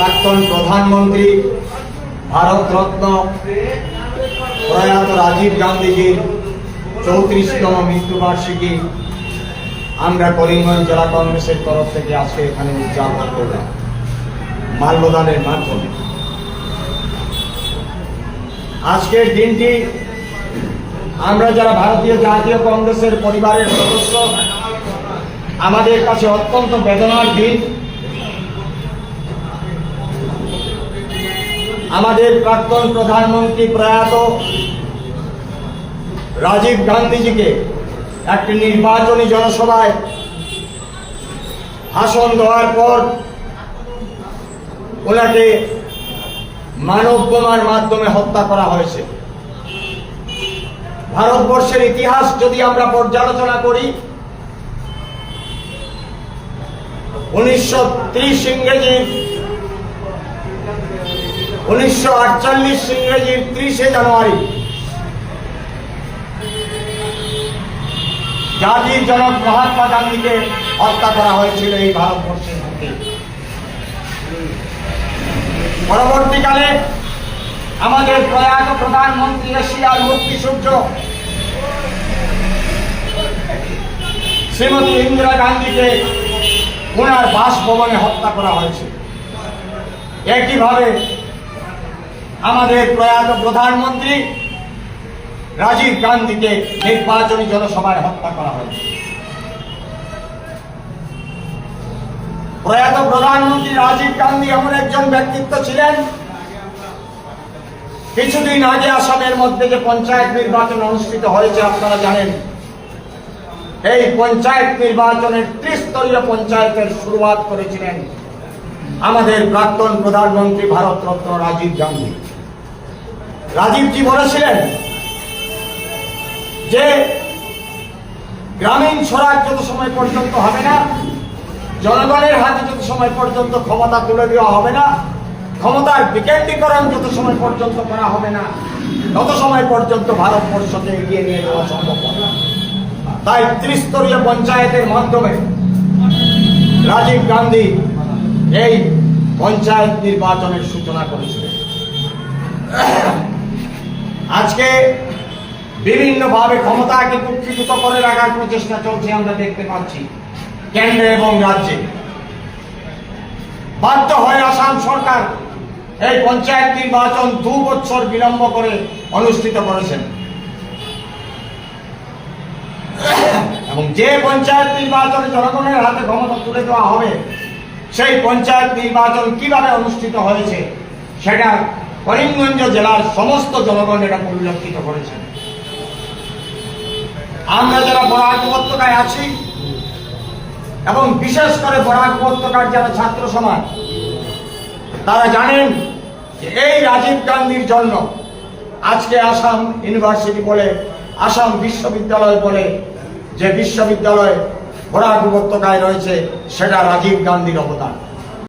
প্রাক্তন প্রধানমন্ত্রী ভারতরত্ন প্রয়াত রাজীব গান্ধীজির 34তম মৃত্যুবার্ষিকী আমরা করিমগঞ্জ জেলা কংগ্রেসের তরফ থেকে আজকে এখানে উদযাপন করলাম মাল্যদানের মাধ্যমে। আজকের দিনটি আমরা যারা ভারতীয় জাতীয় কংগ্রেসের পরিবারের সদস্য, আমাদের কাছে অত্যন্ত বেদনার দিন। আমাদের প্রাক্তন প্রধানমন্ত্রী প্রয়াত রাজীব গান্ধীজিকে একটি নির্বাচনী জনসভায় ভাষণ দেওয়ার পর ওনাকে মানব বোমার মাধ্যমে হত্যা করা হয়েছে। ভারতবর্ষের ইতিহাস যদি আমরা পর্যালোচনা করি, 1930 ইংরেজির 1948 ইংরেজির 30শে জানুয়ারি জাতির জনক মহাত্মা গান্ধীকে হত্যা করা হয়েছিল এই ভারতবর্ষের মধ্যে। পরবর্তীকালে আমাদের প্রয়াত প্রধানমন্ত্রী এশিয়ার মুক্তিসূর্য শ্রীমতী ইন্দিরা গান্ধীকে ওনার বাসভবনে হত্যা করা হয়েছে। একইভাবে আমাদের প্রয়াত প্রধানমন্ত্রী রাজীব গান্ধীকে নির্বাচনী জনসভায় হত্যা করা হয়েছে। প্রয়াত প্রধানমন্ত্রী রাজীব গান্ধী এমন একজন ব্যক্তিত্ব ছিলেন, কিছুদিন আগে আসামের মধ্যে যে পঞ্চায়েত নির্বাচন অনুষ্ঠিত হয়েছে আপনারা জানেন, এই পঞ্চায়েত নির্বাচনের ত্রিস্তরীয় পঞ্চায়েতের শুরুয়াত করেছিলেন আমাদের প্রাক্তন প্রধানমন্ত্রী ভারতরত্ন রাজীব গান্ধী। রাজীবজি বলেছিলেন যে গ্রামীণ স্বরাজ যত সময় পর্যন্ত হবে না, জনগণের হাতে যত সময় পর্যন্ত ক্ষমতা তুলে দেওয়া হবে না, ক্ষমতার বিকেন্দ্রীকরণ যত সময় পর্যন্ত করা হবে না, তত সময় পর্যন্ত ভারতবর্ষকে এগিয়ে নিয়ে যাওয়া সম্ভব হবে না। তাই ত্রিস্তরীয় পঞ্চায়েতের মাধ্যমে রাজীব গান্ধী এই পঞ্চায়েত নির্বাচনের সূচনা করেছিলেন। আজকে বিভিন্নভাবে ক্ষমতাকে কুক্ষিগত করে রাখার প্রচেষ্টা চলছে, আমরা দেখতে পাচ্ছি কেন্দ্রে এবং রাজ্যে। বাধ্য হয়ে আসাম সরকার এই পঞ্চায়েত নির্বাচন 2 বছর বিলম্ব করে অনুষ্ঠিত করেছেন এবং যে পঞ্চায়েত নির্বাচনে জনগণের হাতে ক্ষমতা তুলে দেওয়া হবে, সেই পঞ্চায়েত নির্বাচন কিভাবে অনুষ্ঠিত হয়েছে সেটা করিমগঞ্জ জেলার সমস্ত জনগণ এটা পরিলক্ষিত করেছেন। আমরা যারা বরাক উপত্যকায় আছি এবং বিশেষ করে বরাক উপত্যকার যারা ছাত্র সমাজ, তারা জানেন যে এই রাজীব গান্ধীর জন্য আজকে আসাম ইউনিভার্সিটি বলে, আসাম বিশ্ববিদ্যালয় বলে যে বিশ্ববিদ্যালয় বরাক উপত্যকায় রয়েছে, সেটা রাজীব গান্ধীর অবদান।